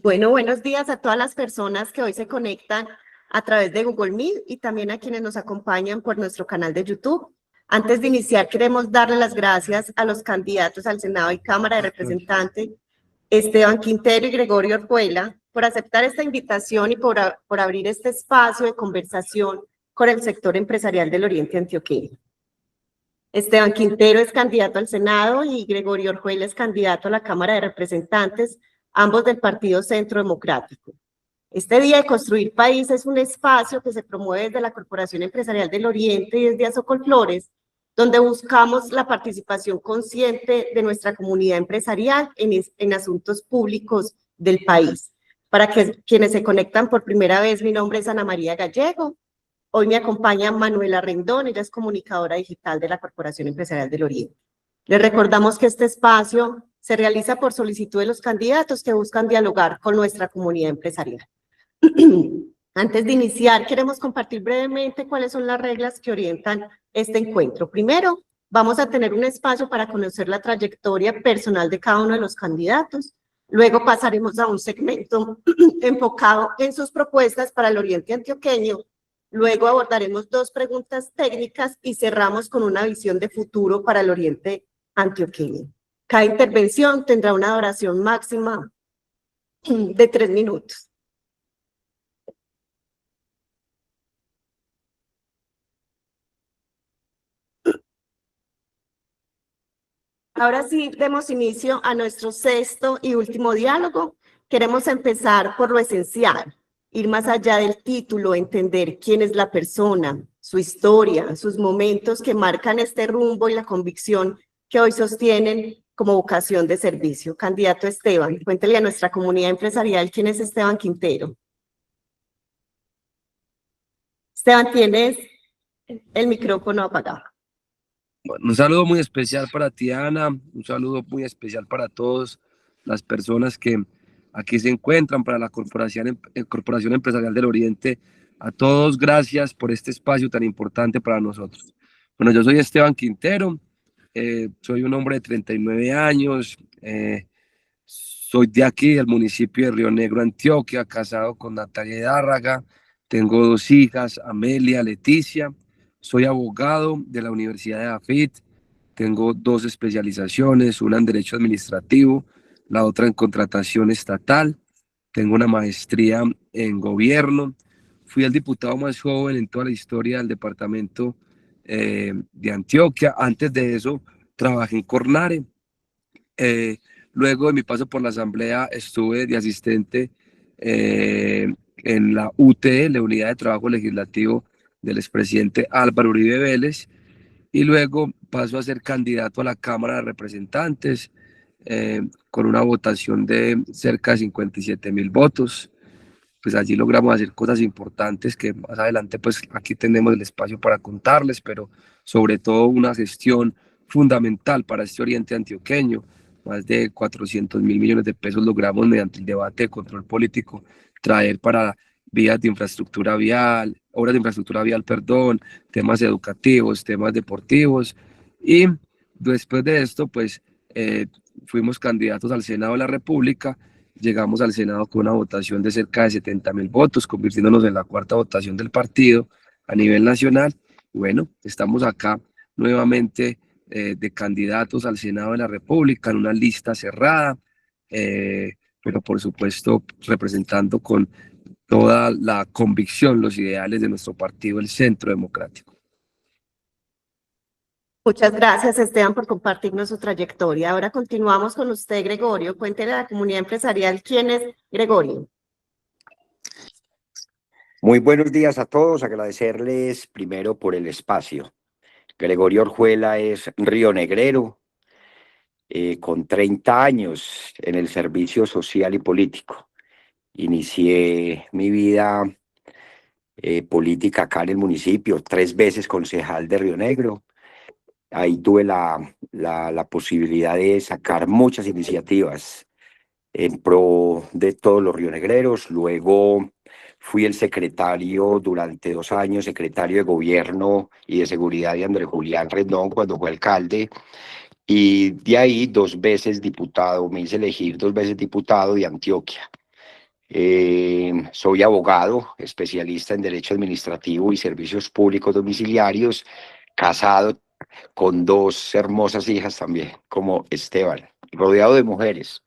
Bueno, buenos días a todas las personas que hoy se conectan a través de Google Meet y también a quienes nos acompañan por nuestro canal de YouTube. Antes de iniciar, queremos darle las gracias a los candidatos al Senado y Cámara de Representantes, Esteban Quintero y Gregorio Orjuela, por aceptar esta invitación y por abrir este espacio de conversación con el sector empresarial del Oriente Antioqueño. Esteban Quintero es candidato al Senado y Gregorio Orjuela es candidato a la Cámara de Representantes, ambos del Partido Centro Democrático. Este Día de Construir País es un espacio que se promueve desde la Corporación Empresarial del Oriente y desde Azocolflores, donde buscamos la participación consciente de nuestra comunidad empresarial en asuntos públicos del país. Para quienes se conectan por primera vez, mi nombre es Ana María Gallego. Hoy me acompaña Manuela Rendón, ella es comunicadora digital de la Corporación Empresarial del Oriente. Les recordamos que este espacio se realiza por solicitud de los candidatos que buscan dialogar con nuestra comunidad empresarial. Antes de iniciar, queremos compartir brevemente cuáles son las reglas que orientan este encuentro. Primero, vamos a tener un espacio para conocer la trayectoria personal de cada uno de los candidatos. Luego pasaremos a un segmento enfocado en sus propuestas para el Oriente Antioqueño. Luego abordaremos dos preguntas técnicas y cerramos con una visión de futuro para el Oriente Antioqueño. Cada intervención tendrá una duración máxima de 3 minutos. Ahora sí, demos inicio a nuestro sexto y último diálogo. Queremos empezar por lo esencial, ir más allá del título, entender quién es la persona, su historia, sus momentos que marcan este rumbo y la convicción que hoy sostienen como vocación de servicio. Candidato Esteban, cuéntele a nuestra comunidad empresarial quién es Esteban Quintero. Esteban, tienes el micrófono apagado. Bueno, un saludo muy especial para ti, Ana, un saludo muy especial para todas las personas que aquí se encuentran, para la Corporación Empresarial del Oriente. A todos, gracias por este espacio tan importante para nosotros. Bueno, yo soy Esteban Quintero, soy un hombre de 39 años, soy de aquí, del municipio de Río Negro, Antioquia, casado con Natalia Hidárraga, tengo 2 hijas, Amelia, Leticia. Soy abogado de la Universidad de AFIT, tengo 2 especializaciones, una en Derecho Administrativo, la otra en Contratación Estatal, tengo una maestría en Gobierno, fui el diputado más joven en toda la historia del departamento de Antioquia. Antes de eso trabajé en Cornare. Luego de mi paso por la Asamblea estuve de asistente en la UTE, la Unidad de Trabajo Legislativo del expresidente Álvaro Uribe Vélez, y luego paso a ser candidato a la Cámara de Representantes con una votación de cerca de 57.000 votos. Pues allí logramos hacer cosas importantes que más adelante pues aquí tenemos el espacio para contarles, pero sobre todo una gestión fundamental para este Oriente Antioqueño. Más de 400.000 millones de pesos logramos mediante el debate de control político traer para vías de infraestructura vial, obras de infraestructura vial, perdón, temas educativos, temas deportivos. Y después de esto, pues fuimos candidatos al Senado de la República. Llegamos al Senado con una votación de cerca de 70.000 votos, convirtiéndonos en la cuarta votación del partido a nivel nacional. Bueno, estamos acá nuevamente de candidatos al Senado de la República en una lista cerrada, pero por supuesto representando con toda la convicción los ideales de nuestro partido, el Centro Democrático. Muchas gracias, Esteban, por compartirnos su trayectoria. Ahora continuamos con usted, Gregorio. Cuéntele a la comunidad empresarial quién es Gregorio. Muy buenos días a todos, agradecerles primero por el espacio. Gregorio Orjuela es rionegrero, con 30 años en el servicio social y político. Inicié mi vida política acá en el municipio, 3 veces concejal de Río Negro. Ahí tuve la posibilidad de sacar muchas iniciativas en pro de todos los rionegreros. Luego fui el secretario durante 2 años, secretario de Gobierno y de Seguridad de Andrés Julián Rendón cuando fue alcalde, y de ahí 2 veces diputado, me hice elegir 2 veces diputado de Antioquia. Soy abogado, especialista en Derecho Administrativo y Servicios Públicos Domiciliarios, casado con 2 hermosas hijas también, como Esteban, rodeado de mujeres.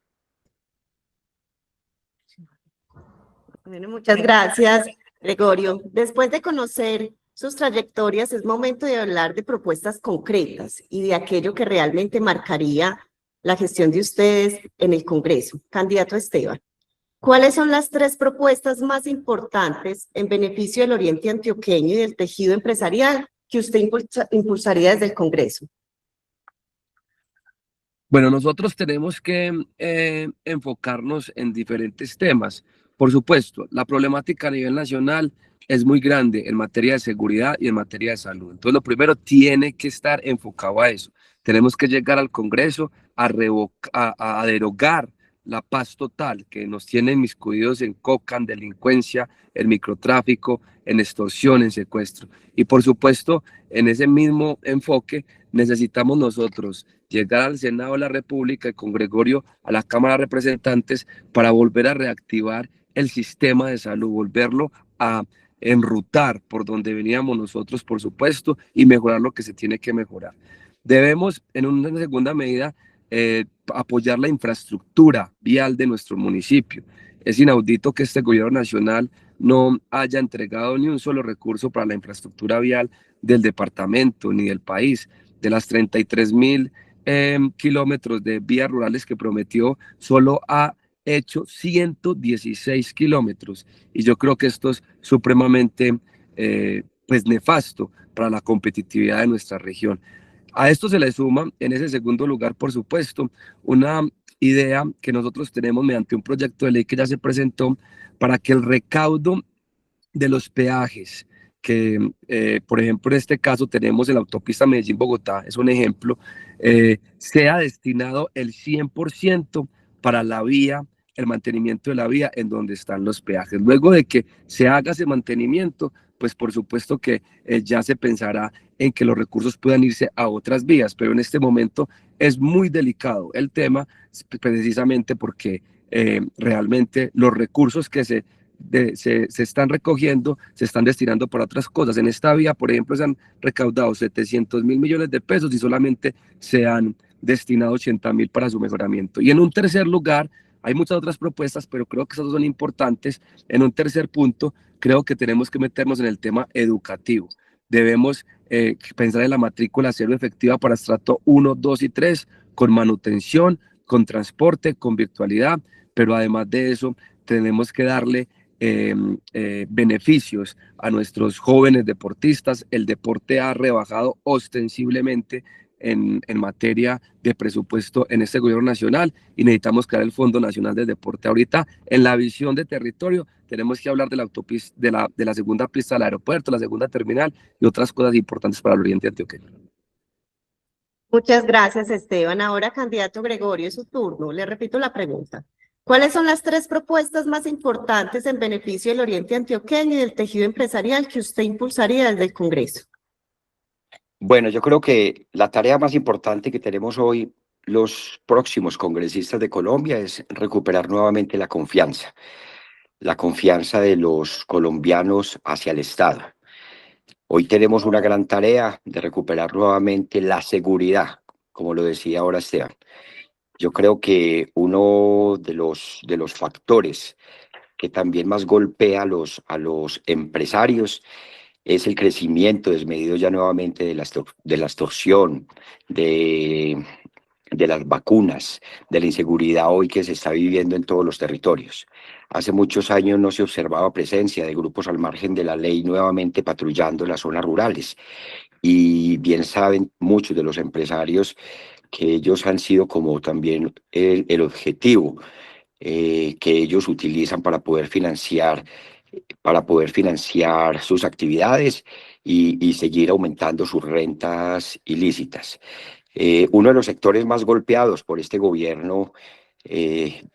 Bueno, muchas gracias, Gregorio. Después de conocer sus trayectorias, es momento de hablar de propuestas concretas y de aquello que realmente marcaría la gestión de ustedes en el Congreso. Candidato Esteban, ¿cuáles son las 3 propuestas más importantes en beneficio del Oriente Antioqueño y del tejido empresarial que usted impulsaría desde el Congreso? Bueno, nosotros tenemos que enfocarnos en diferentes temas. Por supuesto, la problemática a nivel nacional es muy grande en materia de seguridad y en materia de salud. Entonces, lo primero tiene que estar enfocado a eso. Tenemos que llegar al Congreso a derogar la paz total que nos tiene inmiscuidos en coca, en delincuencia, en microtráfico, en extorsión, en secuestro. Y por supuesto, en ese mismo enfoque necesitamos nosotros llegar al Senado de la República y con Gregorio a la Cámara de Representantes para volver a reactivar el sistema de salud, volverlo a enrutar por donde veníamos nosotros, por supuesto, y mejorar lo que se tiene que mejorar. Debemos, en una segunda medida, apoyar la infraestructura vial de nuestro municipio. Es inaudito que este gobierno nacional no haya entregado ni un solo recurso para la infraestructura vial del departamento ni del país. De las 33.000 kilómetros de vías rurales que prometió, solo ha hecho 116 kilómetros. Y yo creo que esto es supremamente pues nefasto para la competitividad de nuestra región. A esto se le suma, en ese segundo lugar, por supuesto, una idea que nosotros tenemos mediante un proyecto de ley que ya se presentó para que el recaudo de los peajes que, por ejemplo, en este caso tenemos en la autopista Medellín-Bogotá, es un ejemplo, sea destinado el 100% para la vía, el mantenimiento de la vía en donde están los peajes. Luego de que se haga ese mantenimiento, pues por supuesto que ya se pensará en que los recursos puedan irse a otras vías, pero en este momento es muy delicado el tema, precisamente porque realmente los recursos que se están recogiendo, se están destinando para otras cosas. En esta vía, por ejemplo, se han recaudado 700.000 millones de pesos y solamente se han destinado 80.000 para su mejoramiento. Y en un tercer lugar, hay muchas otras propuestas, pero creo que esas son importantes. En un tercer punto, creo que tenemos que meternos en el tema educativo. Debemos pensar en la matrícula cero efectiva para estrato 1, 2 y 3, con manutención, con transporte, con virtualidad, pero además de eso, tenemos que darle beneficios a nuestros jóvenes deportistas. El deporte ha rebajado ostensiblemente en materia de presupuesto en este gobierno nacional y necesitamos crear el Fondo Nacional del Deporte. Ahorita, en la visión de territorio, tenemos que hablar de la autopista, de la segunda pista del aeropuerto, la segunda terminal y otras cosas importantes para el oriente antioqueño. Muchas gracias, Esteban. Ahora, candidato Gregorio, es su turno. Le repito la pregunta. ¿Cuáles son las 3 propuestas más importantes en beneficio del Oriente Antioqueño y del tejido empresarial que usted impulsaría desde el Congreso? Bueno, yo creo que la tarea más importante que tenemos hoy los próximos congresistas de Colombia es recuperar nuevamente la confianza de los colombianos hacia el Estado. Hoy tenemos una gran tarea de recuperar nuevamente la seguridad, como lo decía ahora Esteban. Yo creo que uno de los factores que también más golpea a los empresarios es el crecimiento desmedido ya nuevamente de la extorsión, de las vacunas, de la inseguridad hoy que se está viviendo en todos los territorios. Hace muchos años no se observaba presencia de grupos al margen de la ley nuevamente patrullando las zonas rurales. Y bien saben muchos de los empresarios que ellos han sido como también el objetivo que ellos utilizan para poder financiar sus actividades y seguir aumentando sus rentas ilícitas. Uno de los sectores más golpeados por este gobierno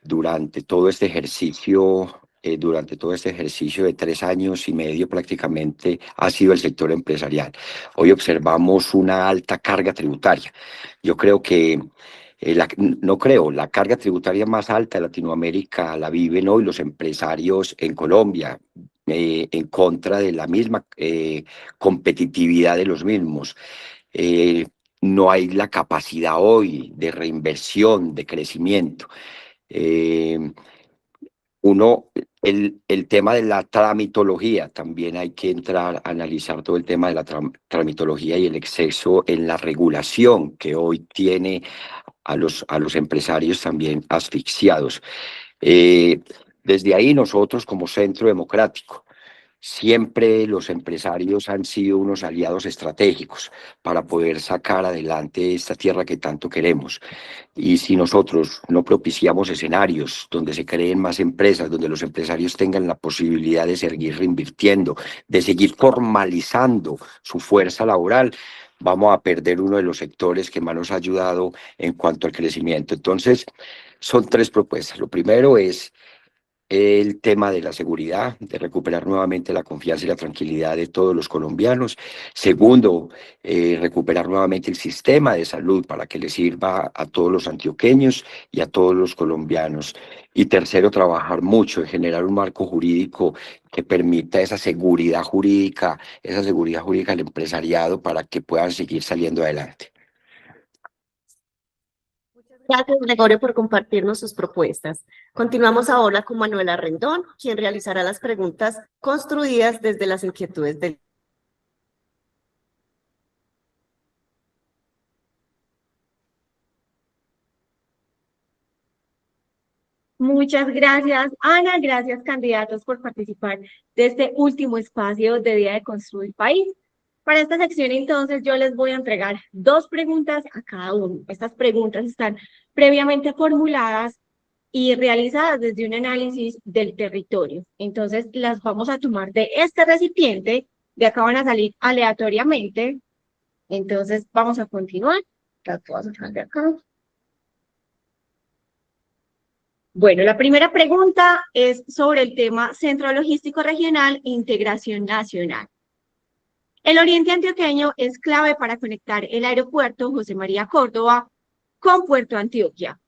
durante todo este ejercicio durante todo este ejercicio de 3 años y medio prácticamente ha sido el sector empresarial. Hoy observamos una alta carga tributaria. Yo creo que, no creo, la carga tributaria más alta de Latinoamérica la viven hoy los empresarios en Colombia, en contra de la misma competitividad de los mismos. Eh, no hay la capacidad hoy de reinversión, de crecimiento. Eh, el tema de la tramitología, también hay que entrar a analizar todo el tema de la tramitología y el exceso en la regulación que hoy tiene a los empresarios también asfixiados. Eh, Desde ahí nosotros como Centro Democrático, siempre los empresarios han sido unos aliados estratégicos para poder sacar adelante esta tierra que tanto queremos. Y si nosotros no propiciamos escenarios donde se creen más empresas, donde los empresarios tengan la posibilidad de seguir reinvirtiendo, de seguir formalizando su fuerza laboral, vamos a perder uno de los sectores que más nos ha ayudado en cuanto al crecimiento. Entonces, son 3 propuestas. Lo primero es el tema de la seguridad, de recuperar nuevamente la confianza y la tranquilidad de todos los colombianos. Segundo, recuperar nuevamente el sistema de salud para que le sirva a todos los antioqueños y a todos los colombianos. Y tercero, trabajar mucho en generar un marco jurídico que permita esa seguridad jurídica al empresariado para que puedan seguir saliendo adelante. Gracias, Gregorio, por compartirnos sus propuestas. Continuamos ahora con Manuela Rendón, quien realizará las preguntas construidas desde las inquietudes del... Muchas gracias, Ana. Gracias, candidatos, por participar de este último espacio de Día de Construir País. Para esta sección, entonces, yo les voy a entregar 2 preguntas a cada uno. Estas preguntas están previamente formuladas y realizadas desde un análisis del territorio. Entonces, las vamos a tomar de este recipiente. De acá van a salir aleatoriamente. Entonces, vamos a continuar. Las voy a sacar de acá. Bueno, la primera pregunta es sobre el tema Centro Logístico Regional e Integración Nacional. El oriente antioqueño es clave para conectar el aeropuerto José María Córdoba con Puerto Antioquia.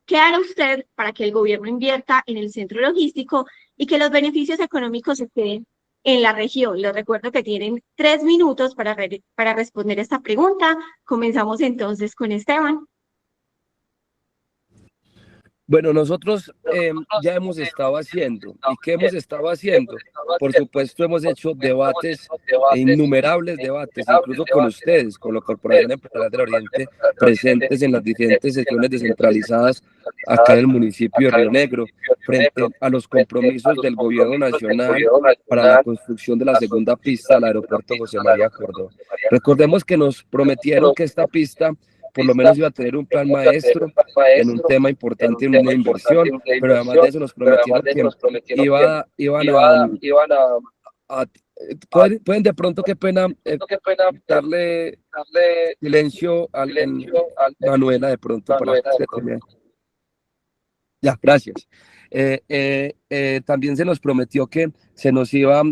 ¿Qué hará usted para que el gobierno invierta en el centro logístico y que los beneficios económicos se queden en la región? Les recuerdo que tienen 3 minutos para responder esta pregunta. Comenzamos entonces con Esteban. Bueno, nosotros ya hemos estado haciendo, ¿y qué hemos estado haciendo? Por supuesto, hemos hecho debates, innumerables debates, incluso con ustedes, con la Corporación Empresarial del Oriente, presentes en las diferentes sesiones descentralizadas acá en el municipio de Río Negro, frente a los compromisos del gobierno nacional para la construcción de la segunda pista del aeropuerto José María Córdoba. Recordemos que nos prometieron que esta pista por lo menos iba a tener un plan maestro en un tema importante, en una inversión, pero además de eso nos prometieron que iban a pueden de pronto, qué pena, darle silencio a Manuela de pronto para que termine. Ya, gracias. También se nos prometió que se nos iba a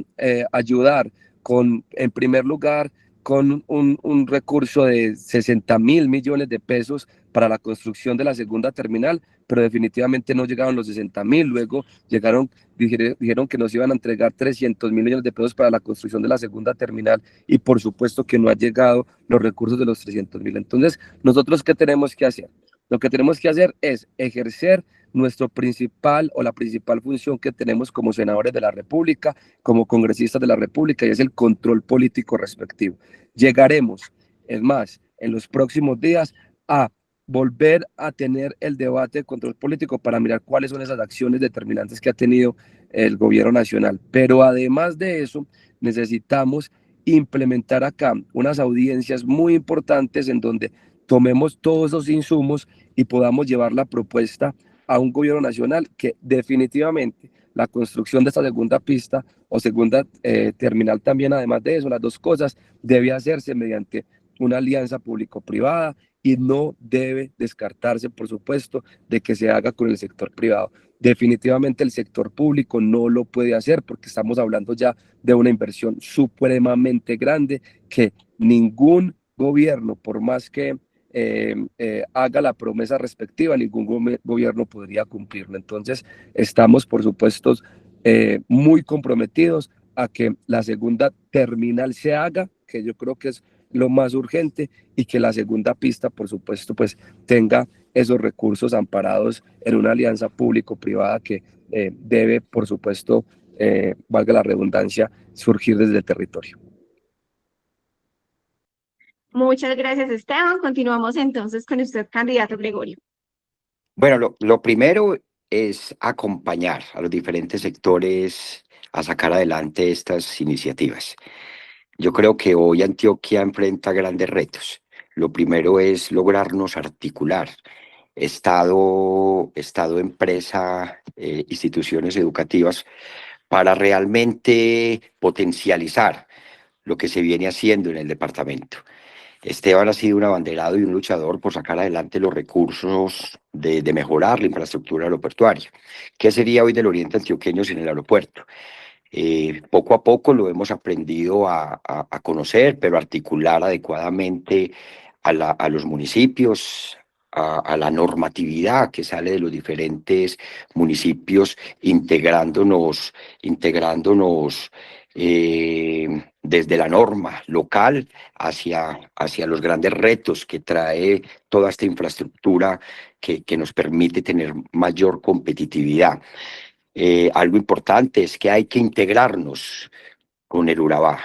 ayudar con, en primer lugar, con un recurso de 60.000 millones de pesos para la construcción de la segunda terminal, pero definitivamente no llegaron los 60.000. Luego dijeron que nos iban a entregar 300.000 millones de pesos para la construcción de la segunda terminal y por supuesto que no han llegado los recursos de los 300.000. Entonces, ¿nosotros qué tenemos que hacer? Lo que tenemos que hacer es ejercer nuestro principal o la principal función que tenemos como senadores de la República, como congresistas de la República, y es el control político respectivo. Llegaremos, es más, en los próximos días a volver a tener el debate de control político para mirar cuáles son esas acciones determinantes que ha tenido el gobierno nacional. Pero además de eso, necesitamos implementar acá unas audiencias muy importantes en donde tomemos todos esos insumos y podamos llevar la propuesta a un gobierno nacional que definitivamente la construcción de esta segunda pista o segunda terminal también, además de eso, las dos cosas, debe hacerse mediante una alianza público-privada y no debe descartarse, por supuesto, de que se haga con el sector privado. definitivamente el sector público no lo puede hacer porque estamos hablando ya de una inversión supremamente grande que ningún gobierno, por más que haga la promesa respectiva, ningún gobierno podría cumplirlo. Entonces, estamos, por supuesto, muy comprometidos a que la segunda terminal se haga, que yo creo que es lo más urgente, y que la segunda pista, por supuesto, pues tenga esos recursos amparados en una alianza público-privada que debe, por supuesto, valga la redundancia, surgir desde el territorio. Muchas gracias, Esteban. Continuamos entonces con usted, candidato Gregorio. Bueno, lo primero es acompañar a los diferentes sectores a sacar adelante estas iniciativas. Yo creo que hoy Antioquia enfrenta grandes retos. Lo primero es lograrnos articular Estado, empresa, instituciones educativas, para realmente potencializar lo que se viene haciendo en el departamento. Esteban ha sido un abanderado y un luchador por sacar adelante los recursos de mejorar la infraestructura aeroportuaria. ¿Qué sería hoy del oriente antioqueño sin el aeropuerto? Poco a poco lo hemos aprendido a conocer, pero articular adecuadamente a los municipios, a la normatividad que sale de los diferentes municipios, integrándonos desde la norma local hacia los grandes retos que trae toda esta infraestructura que nos permite tener mayor competitividad. Algo importante es que hay que integrarnos con el Urabá.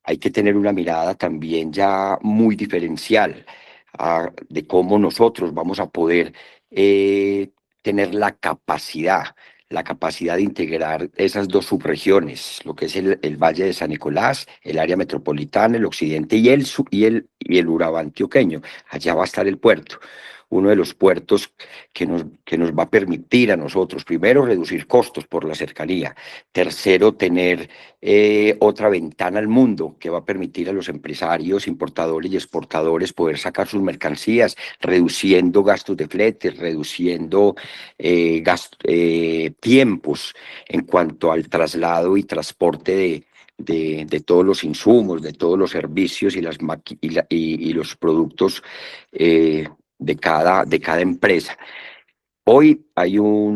Hay que tener una mirada también ya muy diferencial de cómo nosotros vamos a poder tener la capacidad de integrar esas dos subregiones, lo que es el Valle de San Nicolás, el área metropolitana, el occidente y el Urabá antioqueño. Allá va a estar el puerto, uno de los puertos que nos va a permitir a nosotros, primero, reducir costos por la cercanía, tercero, tener otra ventana al mundo que va a permitir a los empresarios, importadores y exportadores poder sacar sus mercancías, reduciendo gastos de fletes, reduciendo tiempos en cuanto al traslado y transporte de todos los insumos, de todos los servicios y los productos de cada empresa. Hoy hay hoy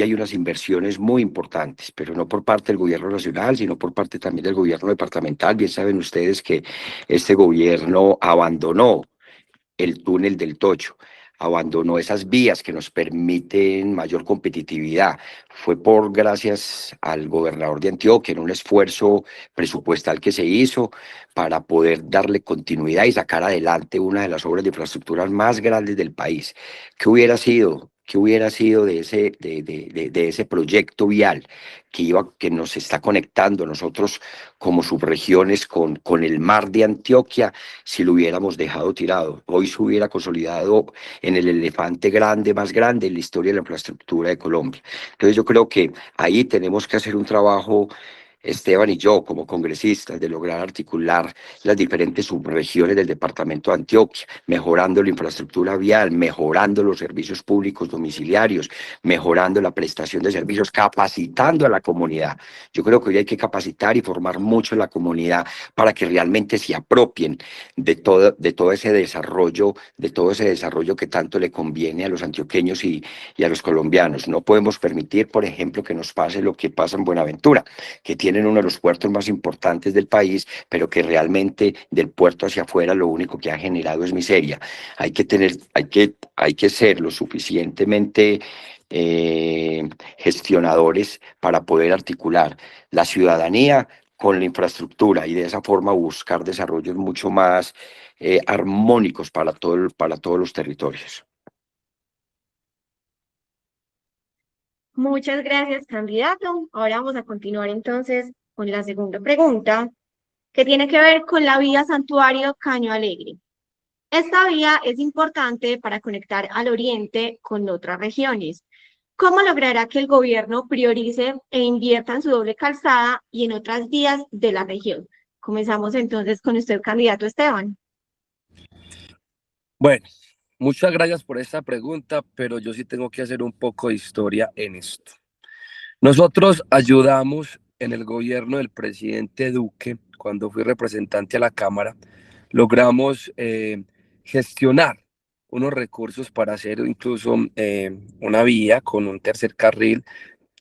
hay unas inversiones muy importantes, pero no por parte del gobierno nacional, sino por parte también del gobierno departamental. Bien saben ustedes que este gobierno abandonó el túnel del Tocho, abandonó esas vías que nos permiten mayor competitividad. Fue gracias al gobernador de Antioquia, en un esfuerzo presupuestal que se hizo para poder darle continuidad y sacar adelante una de las obras de infraestructura más grandes del país. ¿Qué hubiera sido? ¿Qué hubiera sido de ese proyecto vial que nos está conectando nosotros como subregiones con el mar de Antioquia si lo hubiéramos dejado tirado? Hoy se hubiera consolidado en el elefante más grande en la historia de la infraestructura de Colombia. Entonces yo creo que ahí tenemos que hacer un trabajo, Esteban y yo, como congresistas, de lograr articular las diferentes subregiones del departamento de Antioquia, mejorando la infraestructura vial, mejorando los servicios públicos domiciliarios, mejorando la prestación de servicios, capacitando a la comunidad. Yo creo que hoy hay que capacitar y formar mucho a la comunidad para que realmente se apropien de todo ese desarrollo que tanto le conviene a los antioqueños y a los colombianos. No podemos permitir, por ejemplo, que nos pase lo que pasa en Buenaventura, que tienen uno de los puertos más importantes del país, pero que realmente del puerto hacia afuera lo único que ha generado es miseria. Hay que ser lo suficientemente gestionadores para poder articular la ciudadanía con la infraestructura y de esa forma buscar desarrollos mucho más armónicos para todos los territorios. Muchas gracias, candidato. Ahora vamos a continuar entonces con la segunda pregunta, que tiene que ver con la vía Santuario Caño Alegre. Esta vía es importante para conectar al oriente con otras regiones. ¿Cómo logrará que el gobierno priorice e invierta en su doble calzada y en otras vías de la región? Comenzamos entonces con usted, candidato Esteban. Bueno, Muchas gracias por esta pregunta, pero yo sí tengo que hacer un poco de historia en esto. Nosotros ayudamos en el gobierno del presidente Duque, cuando fui representante a la Cámara, logramos gestionar unos recursos para hacer incluso una vía con un tercer carril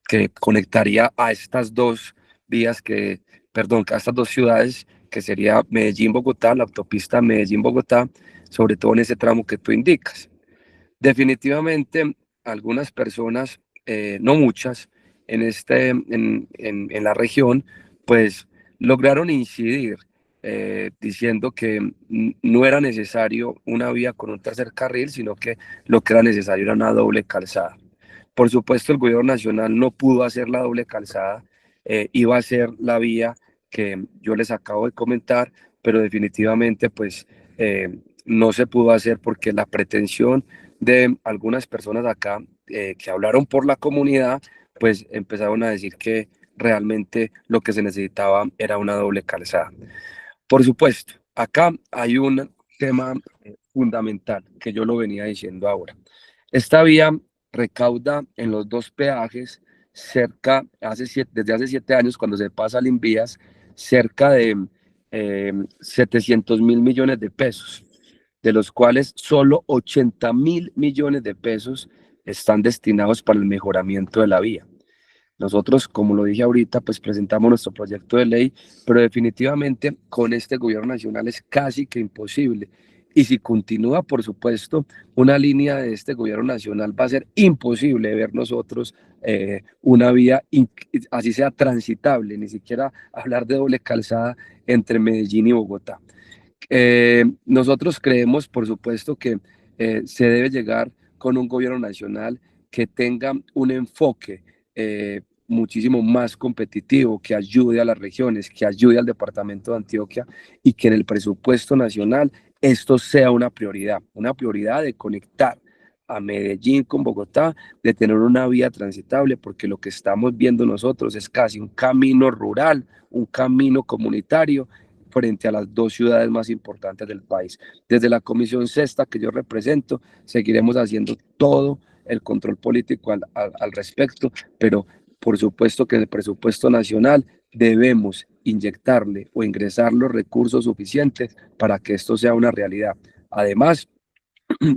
que conectaría a estas dos vías a estas dos ciudades, que sería Medellín-Bogotá, la autopista Medellín-Bogotá, sobre todo en ese tramo que tú indicas. Definitivamente, algunas personas, no muchas, en la región, pues lograron incidir diciendo que no era necesario una vía con un tercer carril, sino que lo que era necesario era una doble calzada. Por supuesto, el gobierno nacional no pudo hacer la doble calzada, iba a ser la vía que yo les acabo de comentar, pero definitivamente pues no se pudo hacer porque la pretensión de algunas personas acá que hablaron por la comunidad, pues empezaron a decir que realmente lo que se necesitaba era una doble calzada. Por supuesto, acá hay un tema fundamental que yo lo venía diciendo ahora. Esta vía recauda en los dos peajes desde hace 7 años, cuando se pasa al Invías, cerca de 700.000 millones de pesos, de los cuales solo 80.000 millones de pesos están destinados para el mejoramiento de la vía. Nosotros, como lo dije ahorita, pues presentamos nuestro proyecto de ley, pero definitivamente con este gobierno nacional es casi que imposible. Y si continúa, por supuesto, una línea de este gobierno nacional, va a ser imposible ver nosotros una vía, así sea transitable, ni siquiera hablar de doble calzada entre Medellín y Bogotá. Nosotros creemos, por supuesto, que se debe llegar con un gobierno nacional que tenga un enfoque muchísimo más competitivo, que ayude a las regiones, que ayude al departamento de Antioquia, y que en el presupuesto nacional esto sea una prioridad de conectar a Medellín con Bogotá, de tener una vía transitable, porque lo que estamos viendo nosotros es casi un camino rural, un camino comunitario frente a las dos ciudades más importantes del país. Desde la Comisión Sexta que yo represento, seguiremos haciendo todo el control político al respecto, pero por supuesto que en el presupuesto nacional debemos inyectarle o ingresar los recursos suficientes para que esto sea una realidad. Además,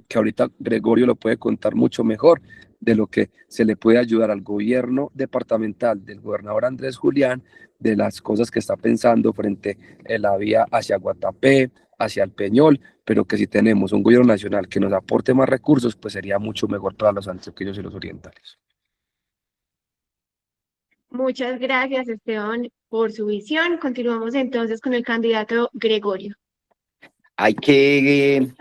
que ahorita Gregorio lo puede contar mucho mejor, de lo que se le puede ayudar al gobierno departamental del gobernador Andrés Julián, de las cosas que está pensando frente a la vía hacia Guatapé, hacia el Peñol, pero que si tenemos un gobierno nacional que nos aporte más recursos, pues sería mucho mejor para los antioqueños y los orientales. Muchas gracias, Esteban, por su visión. Continuamos entonces con el candidato Gregorio. Hay que...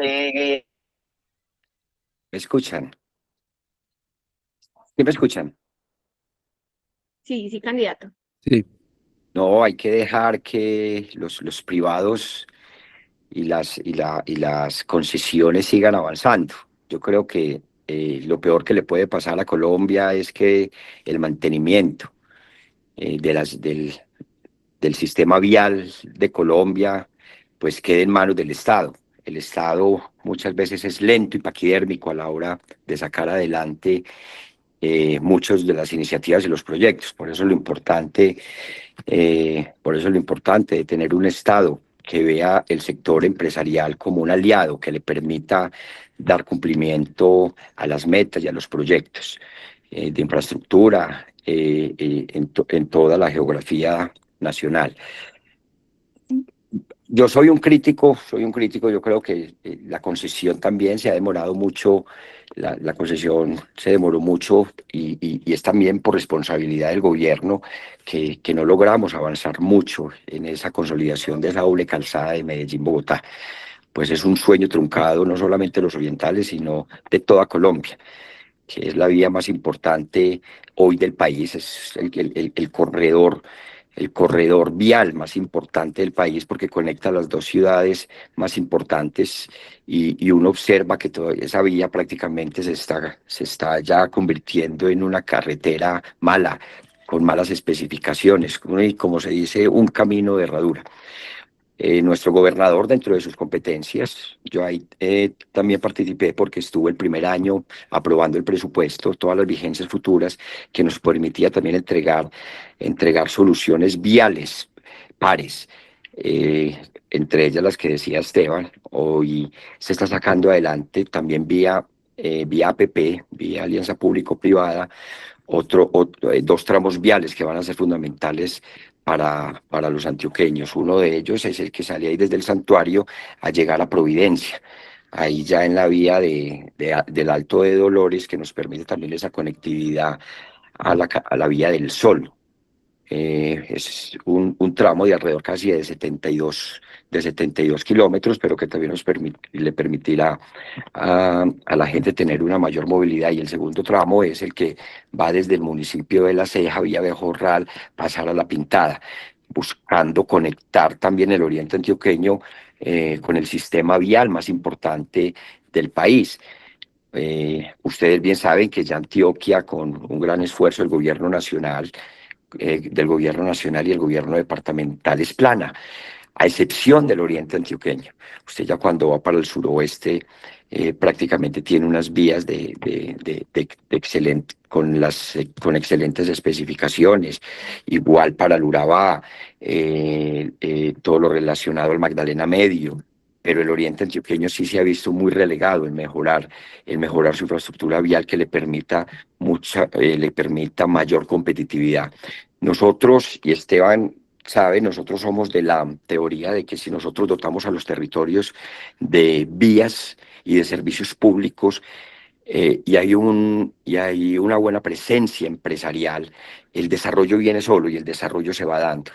¿Me escuchan? ¿Sí me escuchan? Sí, sí, candidato. Sí. No, hay que dejar que los privados y las concesiones sigan avanzando. Yo creo que lo peor que le puede pasar a Colombia es que el mantenimiento del sistema vial de Colombia pues quede en manos del Estado. El Estado muchas veces es lento y paquidérmico a la hora de sacar adelante muchas de las iniciativas y los proyectos. Por eso lo importante de tener un Estado que vea el sector empresarial como un aliado, que le permita dar cumplimiento a las metas y a los proyectos de infraestructura en toda la geografía nacional. Yo soy un crítico, yo creo que la concesión también se ha demorado mucho, la concesión se demoró mucho y es también por responsabilidad del gobierno que no logramos avanzar mucho en esa consolidación de esa doble calzada de Medellín-Bogotá. Pues es un sueño truncado no solamente de los orientales, sino de toda Colombia, que es la vía más importante hoy del país, es el corredor vial más importante del país porque conecta las dos ciudades más importantes y uno observa que toda esa vía prácticamente se está ya convirtiendo en una carretera mala, con malas especificaciones, y como se dice, un camino de herradura. Nuestro gobernador, dentro de sus competencias, yo ahí también participé porque estuve el primer año aprobando el presupuesto, todas las vigencias futuras, que nos permitía también entregar soluciones viales, pares, entre ellas las que decía Esteban. Hoy se está sacando adelante también vía APP, vía Alianza Público-Privada, dos tramos viales que van a ser fundamentales para los antioqueños. Uno de ellos es el que sale ahí desde el santuario a llegar a Providencia, ahí ya en la vía del Alto de Dolores, que nos permite también esa conectividad a la vía del Sol. Es un tramo de alrededor casi de 72 kilómetros, pero que también le permitirá a la gente tener una mayor movilidad. Y el segundo tramo es el que va desde el municipio de La Ceja, vía Bejorral, pasar a La Pintada, buscando conectar también el oriente antioqueño con el sistema vial más importante del país. Ustedes bien saben que ya Antioquia, con un gran esfuerzo del gobierno nacional y el gobierno departamental, es plana, a excepción del oriente antioqueño. Usted ya cuando va para el suroeste prácticamente tiene unas vías con excelentes especificaciones. Igual para el Urabá, todo lo relacionado al Magdalena Medio. Pero el oriente antioqueño sí se ha visto muy relegado en mejorar su infraestructura vial, que le permita mayor competitividad. Nosotros, y Esteban sabe, nosotros somos de la teoría de que si nosotros dotamos a los territorios de vías y de servicios públicos, y hay una buena presencia empresarial, el desarrollo viene solo, y el desarrollo se va dando,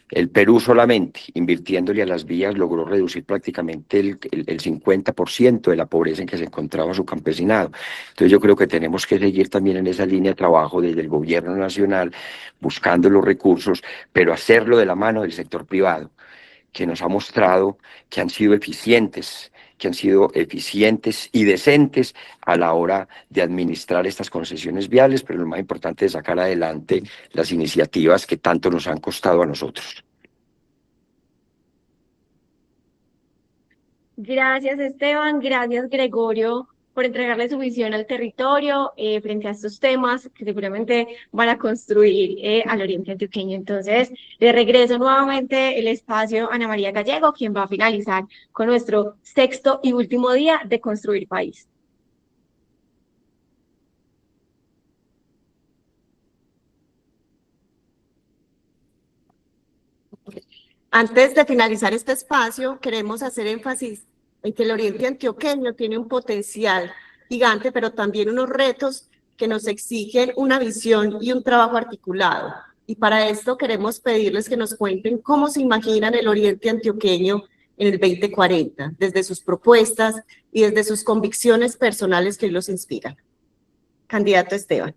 El Perú, solamente invirtiéndole a las vías, logró reducir prácticamente el 50% de la pobreza en que se encontraba su campesinado. Entonces yo creo que tenemos que seguir también en esa línea de trabajo desde el gobierno nacional, buscando los recursos, pero hacerlo de la mano del sector privado, que nos ha mostrado que han sido eficientes y decentes a la hora de administrar estas concesiones viales, pero lo más importante es sacar adelante las iniciativas que tanto nos han costado a nosotros. Gracias, Esteban. Gracias, Gregorio, por entregarle su visión al territorio frente a estos temas que seguramente van a construir al oriente antioqueño. Entonces, le regreso nuevamente el espacio a Ana María Gallego, quien va a finalizar con nuestro sexto y último día de Construir País. Antes de finalizar este espacio, queremos hacer énfasis en que el oriente antioqueño tiene un potencial gigante, pero también unos retos que nos exigen una visión y un trabajo articulado. Y para esto queremos pedirles que nos cuenten cómo se imaginan el oriente antioqueño en el 2040, desde sus propuestas y desde sus convicciones personales que hoy los inspiran. Candidato Esteban.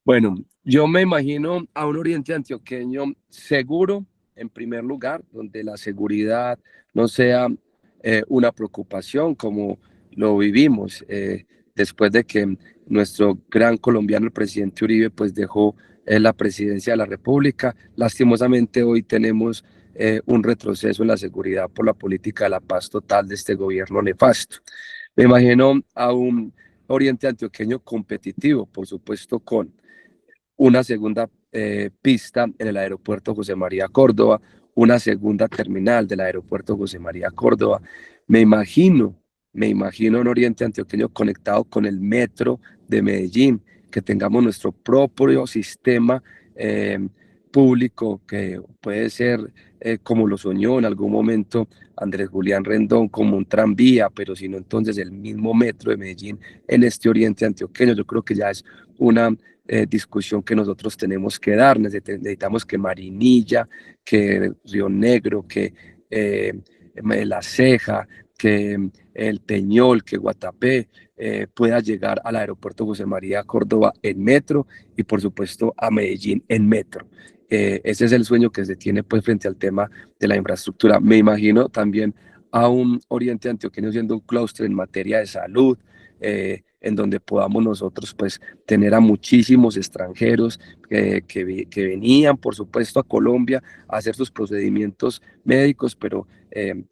Bueno, yo me imagino a un oriente antioqueño seguro, en primer lugar, donde la seguridad no sea una preocupación como lo vivimos después de que nuestro gran colombiano, el presidente Uribe, pues dejó la presidencia de la República. Lastimosamente hoy tenemos un retroceso en la seguridad por la política de la paz total de este gobierno nefasto. Me imagino a un oriente antioqueño competitivo, por supuesto, con una segunda pista en el aeropuerto José María Córdoba, una segunda terminal del aeropuerto José María Córdoba. Me imagino un oriente antioqueño conectado con el metro de Medellín, que tengamos nuestro propio sistema público, que puede ser como lo soñó en algún momento Andrés Julián Rendón, como un tranvía, pero si no, entonces el mismo metro de Medellín en este oriente antioqueño. Yo creo que ya es una discusión que nosotros tenemos que dar. Necesitamos que Marinilla, que Río Negro, que La Ceja, que el Peñol, que Guatapé pueda llegar al aeropuerto José María Córdoba en metro, y por supuesto a Medellín en metro. Ese es el sueño que se tiene pues frente al tema de la infraestructura. Me imagino también a un oriente antioqueño siendo un clúster en materia de salud, en donde podamos nosotros pues tener a muchísimos extranjeros que venían, por supuesto, a Colombia a hacer sus procedimientos médicos, pero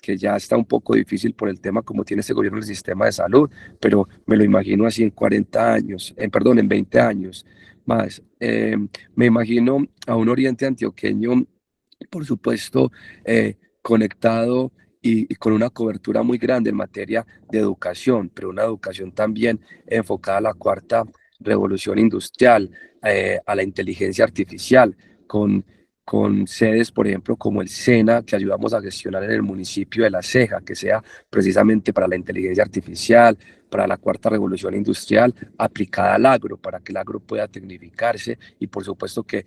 que ya está un poco difícil por el tema como tiene este gobierno el sistema de salud, pero me lo imagino así en 40 años, perdón, en 20 años más. Me imagino a un oriente antioqueño, por supuesto, conectado y con una cobertura muy grande en materia de educación, pero una educación también enfocada a la cuarta revolución industrial, a la inteligencia artificial, con sedes, por ejemplo, como el SENA, que ayudamos a gestionar en el municipio de La Ceja, que sea precisamente para la inteligencia artificial, para la cuarta revolución industrial, aplicada al agro, para que el agro pueda tecnificarse y por supuesto que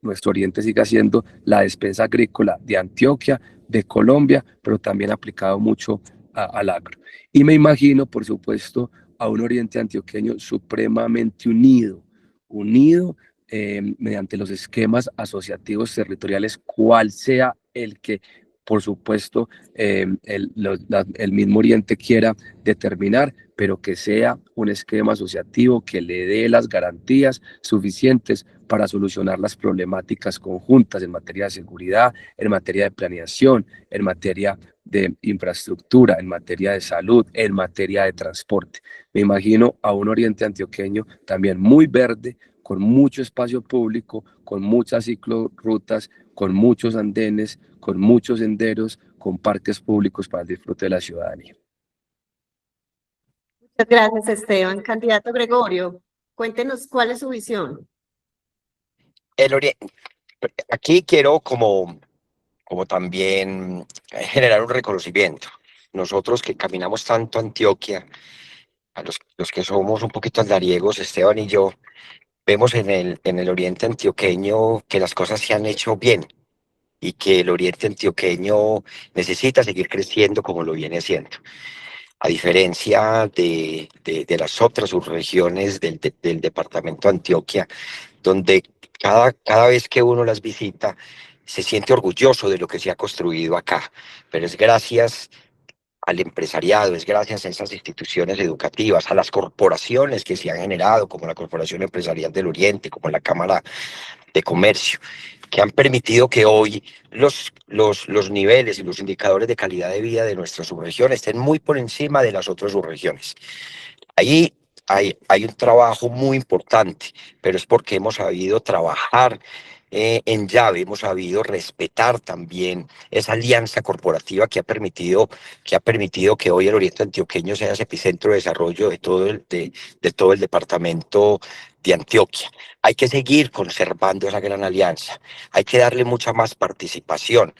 nuestro oriente siga siendo la despensa agrícola de Antioquia, de Colombia, pero también aplicado mucho al agro. Y me imagino, por supuesto, a un oriente antioqueño supremamente unido mediante los esquemas asociativos territoriales, cual sea el que, por supuesto, el mismo Oriente quiera determinar, pero que sea un esquema asociativo que le dé las garantías suficientes para solucionar las problemáticas conjuntas en materia de seguridad, en materia de planeación, en materia de infraestructura, en materia de salud, en materia de transporte. Me imagino a un Oriente antioqueño también muy verde, con mucho espacio público, con muchas ciclorrutas, con muchos andenes, con muchos senderos, con parques públicos para el disfrute de la ciudadanía. Muchas gracias, Esteban. Candidato Gregorio, cuéntenos cuál es su visión. Aquí quiero como también generar un reconocimiento. Nosotros que caminamos tanto Antioquia, a los que somos un poquito andariegos, Esteban y yo, vemos en el oriente antioqueño que las cosas se han hecho bien y que el oriente antioqueño necesita seguir creciendo como lo viene haciendo. A diferencia de las otras subregiones del departamento de Antioquia, donde cada vez que uno las visita se siente orgulloso de lo que se ha construido acá, pero es gracias al empresariado, es gracias a esas instituciones educativas, a las corporaciones que se han generado, como la Corporación Empresarial del Oriente, como la Cámara de Comercio, que han permitido que hoy los niveles y los indicadores de calidad de vida de nuestra subregión estén muy por encima de las otras subregiones. Ahí hay un trabajo muy importante, pero es porque hemos sabido trabajar en llave, hemos sabido respetar también esa alianza corporativa que ha permitido que hoy el Oriente Antioqueño sea ese epicentro de desarrollo de todo el departamento de Antioquia. Hay que seguir conservando esa gran alianza, hay que darle mucha más participación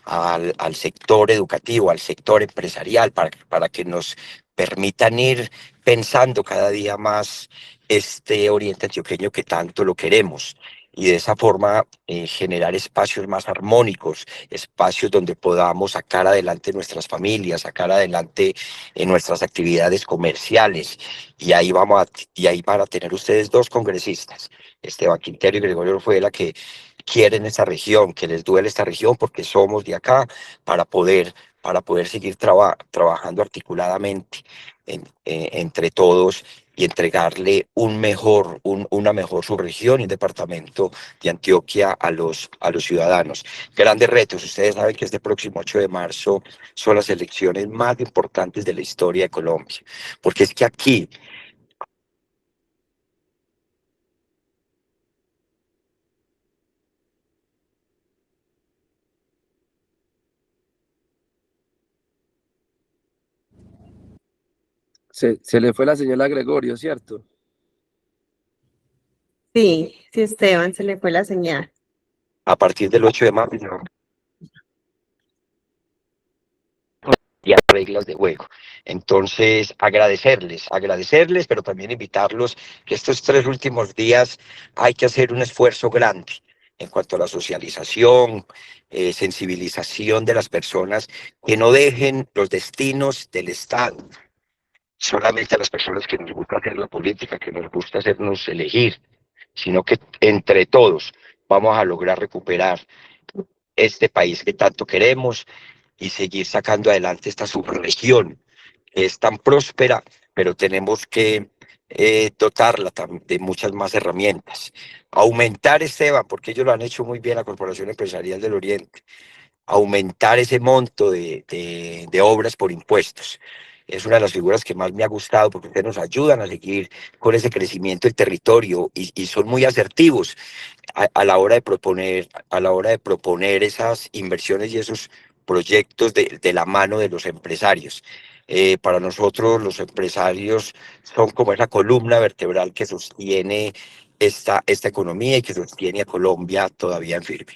al sector educativo, al sector empresarial, para que nos permitan ir pensando cada día más este Oriente Antioqueño que tanto lo queremos. Y de esa forma generar espacios más armónicos, espacios donde podamos sacar adelante nuestras familias, sacar adelante nuestras actividades comerciales. Y ahí van a tener ustedes dos congresistas, Esteban Quintero y Gregorio Orjuela, que quieren esta región, que les duele esta región porque somos de acá, para poder seguir trabajando articuladamente entre todos y entregarle una mejor subregión y un departamento de Antioquia a los ciudadanos. Grandes retos. Ustedes saben que este próximo 8 de marzo son las elecciones más importantes de la historia de Colombia, porque es que aquí Se le fue la señal a Gregorio, ¿cierto? Sí, sí, Esteban, se le fue la señal. a partir del 8 de marzo y a reglas de juego. Entonces, agradecerles, pero también invitarlos que estos 3 últimos días hay que hacer un esfuerzo grande en cuanto a la socialización, sensibilización de las personas, que no dejen los destinos del Estado solamente a las personas que nos gusta hacer la política, que nos gusta hacernos elegir, sino que entre todos vamos a lograr recuperar este país que tanto queremos y seguir sacando adelante esta subregión que es tan próspera, pero tenemos que dotarla de muchas más herramientas. Aumentar, Esteban, porque ellos lo han hecho muy bien, la Corporación Empresarial del Oriente, aumentar ese monto de obras por impuestos. Es una de las figuras que más me ha gustado porque ustedes nos ayudan a seguir con ese crecimiento del territorio y son muy asertivos a la hora de proponer esas inversiones y esos proyectos de la mano de los empresarios. Para nosotros los empresarios son como esa columna vertebral que sostiene esta economía y que sostiene a Colombia todavía en firme.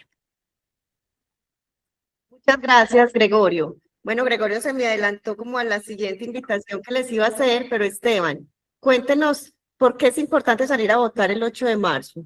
Muchas gracias, Gregorio. Bueno, Gregorio se me adelantó como a la siguiente invitación que les iba a hacer, pero Esteban, cuéntenos por qué es importante salir a votar el 8 de marzo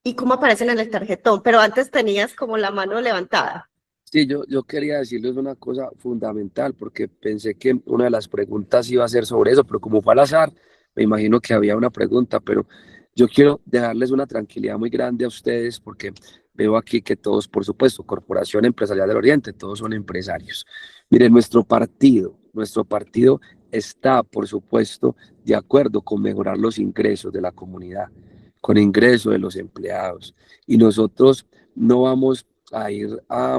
y cómo aparecen en el tarjetón, pero antes tenías como la mano levantada. Sí, yo quería decirles una cosa fundamental porque pensé que una de las preguntas iba a ser sobre eso, pero como fue al azar, me imagino que había una pregunta, pero yo quiero dejarles una tranquilidad muy grande a ustedes porque veo aquí que todos, por supuesto, Corporación Empresarial del Oriente, todos son empresarios. Miren, nuestro partido está, por supuesto, de acuerdo con mejorar los ingresos de la comunidad, con ingresos de los empleados, y nosotros no vamos a ir a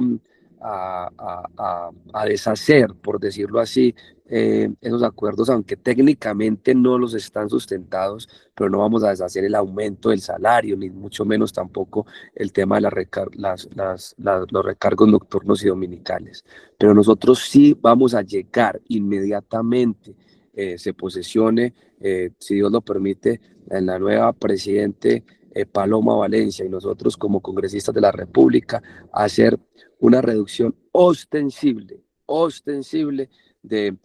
deshacer, por decirlo así, esos acuerdos, aunque técnicamente no los están sustentados, pero no vamos a deshacer el aumento del salario, ni mucho menos tampoco el tema de los recargos nocturnos y dominicales. Pero nosotros sí vamos a llegar inmediatamente, se posesione, si Dios lo permite, en la nueva presidente Paloma Valencia y nosotros como congresistas de la República, a hacer una reducción ostensible de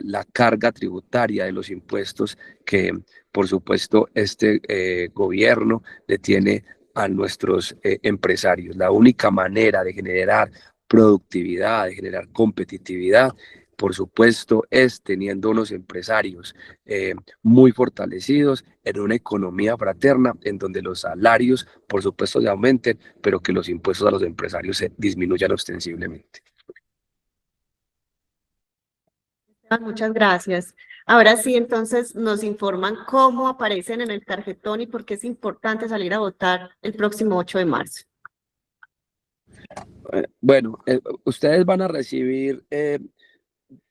la carga tributaria de los impuestos que, por supuesto, este gobierno le tiene a nuestros empresarios. La única manera de generar productividad, de generar competitividad, por supuesto, es teniendo unos empresarios muy fortalecidos en una economía fraterna en donde los salarios, por supuesto, se aumenten, pero que los impuestos a los empresarios se disminuyan ostensiblemente. Muchas gracias. Ahora sí, entonces nos informan cómo aparecen en el tarjetón y por qué es importante salir a votar el próximo 8 de marzo. Bueno, ustedes van a recibir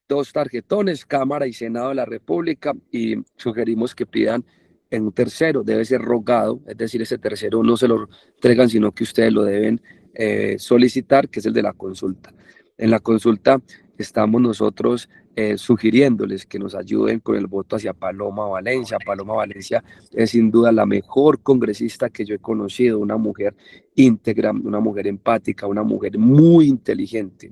dos tarjetones, Cámara y Senado de la República, y sugerimos que pidan en un tercero, debe ser rogado, es decir, ese tercero no se lo entregan, sino que ustedes lo deben solicitar, que es el de la consulta. En la consulta estamos nosotros sugiriéndoles que nos ayuden con el voto hacia Paloma Valencia. Paloma Valencia es sin duda la mejor congresista que yo he conocido, una mujer íntegra, una mujer empática, una mujer muy inteligente,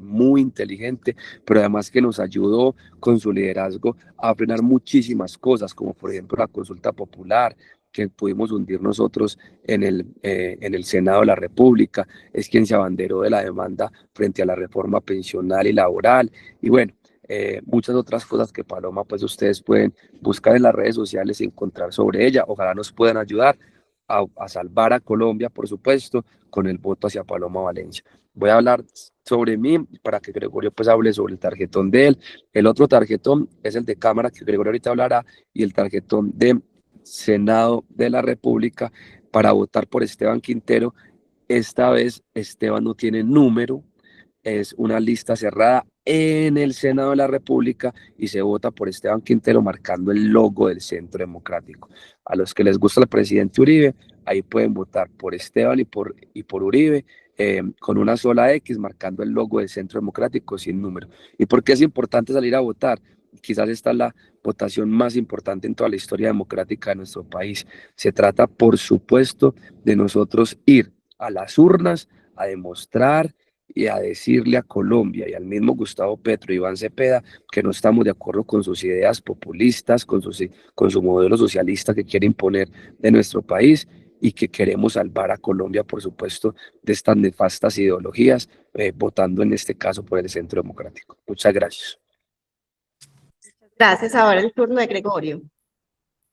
pero además que nos ayudó con su liderazgo a frenar muchísimas cosas, como por ejemplo la consulta popular, que pudimos hundir nosotros en el Senado de la República, es quien se abanderó de la demanda frente a la reforma pensional y laboral, y bueno, muchas otras cosas que Paloma, pues ustedes pueden buscar en las redes sociales y encontrar sobre ella. Ojalá nos puedan ayudar a salvar a Colombia, por supuesto, con el voto hacia Paloma Valencia. Voy a hablar sobre mí para que Gregorio pues hable sobre el tarjetón de él. El otro tarjetón es el de Cámara, que Gregorio ahorita hablará, y el tarjetón de Senado de la República para votar por Esteban Quintero. Esta vez Esteban no tiene número, es una lista cerrada en el Senado de la República y se vota por Esteban Quintero marcando el logo del Centro Democrático. A los que les gusta el presidente Uribe, ahí pueden votar por Esteban y por Uribe, con una sola X marcando el logo del Centro Democrático sin número. ¿Y por qué es importante salir a votar? Quizás esta es la votación más importante en toda la historia democrática de nuestro país. Se trata, por supuesto, de nosotros ir a las urnas a demostrar y a decirle a Colombia y al mismo Gustavo Petro y Iván Cepeda que no estamos de acuerdo con sus ideas populistas, con su modelo socialista que quiere imponer de nuestro país y que queremos salvar a Colombia, por supuesto, de estas nefastas ideologías, votando en este caso por el Centro Democrático. Muchas gracias. Gracias. Ahora el turno de Gregorio.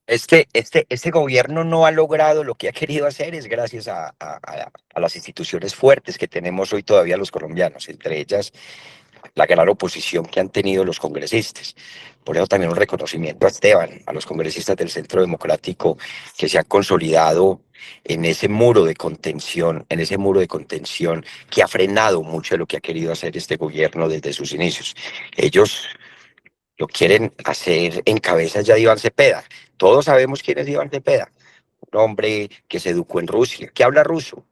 Este gobierno no ha logrado lo que ha querido hacer, es gracias a las instituciones fuertes que tenemos hoy todavía los colombianos, entre ellas la gran oposición que han tenido los congresistas. Por eso también un reconocimiento a Esteban, a los congresistas del Centro Democrático que se han consolidado en ese muro de contención, que ha frenado mucho de lo que ha querido hacer este gobierno desde sus inicios. Ellos lo quieren hacer en cabeza ya de Iván Cepeda. Todos sabemos quién es Iván Cepeda, un hombre que se educó en Rusia, que habla ruso,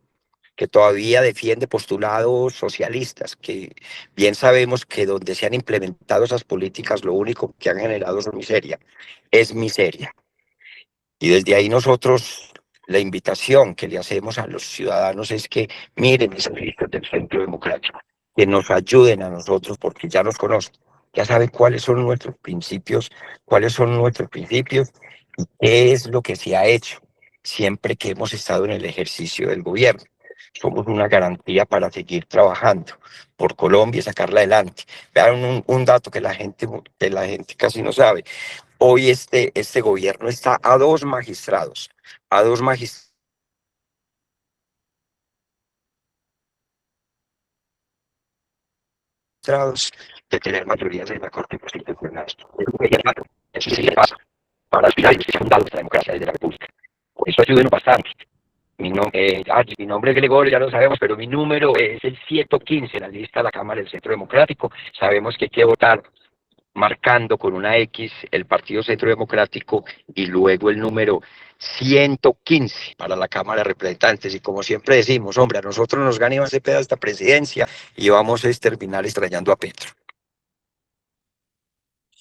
que todavía defiende postulados socialistas, que bien sabemos que donde se han implementado esas políticas lo único que han generado es miseria. Y desde ahí nosotros, la invitación que le hacemos a los ciudadanos es que miren esas listas del Centro Democrático, que nos ayuden a nosotros porque ya nos conocen, ya saben cuáles son nuestros principios y qué es lo que se ha hecho siempre que hemos estado en el ejercicio del gobierno. Somos una garantía para seguir trabajando por Colombia y sacarla adelante. Vean un dato que la gente casi no sabe. Hoy este gobierno está a dos magistrados de tener mayorías en la Corte Constitucional. Eso sí le pasa para aspirar y ser fundados de la democracia desde la República. Por eso ayúdenos bastante. Mi nombre es Gregorio, ya lo sabemos, pero mi número es el 115 en la lista de la Cámara del Centro Democrático. Sabemos que hay que votar marcando con una X el Partido Centro Democrático y luego el número 115 para la Cámara de Representantes. Y como siempre decimos, hombre, a nosotros nos gana Iván Cepeda esta presidencia y vamos a terminar extrañando a Petro.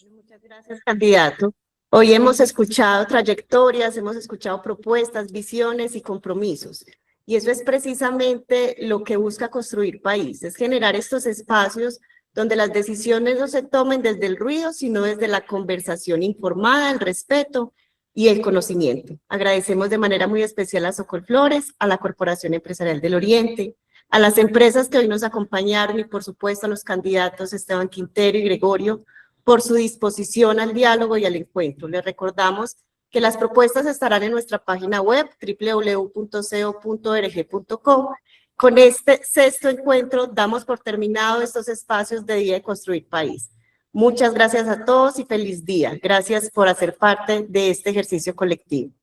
Muchas gracias, candidato. Hoy hemos escuchado trayectorias, hemos escuchado propuestas, visiones y compromisos. Y eso es precisamente lo que busca construir país, es generar estos espacios donde las decisiones no se tomen desde el ruido, sino desde la conversación informada, el respeto y el conocimiento. Agradecemos de manera muy especial a Sokol Flores, a la Corporación Empresarial del Oriente, a las empresas que hoy nos acompañaron y por supuesto a los candidatos Esteban Quintero y Gregorio por su disposición al diálogo y al encuentro. Les recordamos que las propuestas estarán en nuestra página web www.co.org.co. Con este sexto encuentro damos por terminado estos espacios de Día de Construir País. Muchas gracias a todos y feliz día. Gracias por hacer parte de este ejercicio colectivo.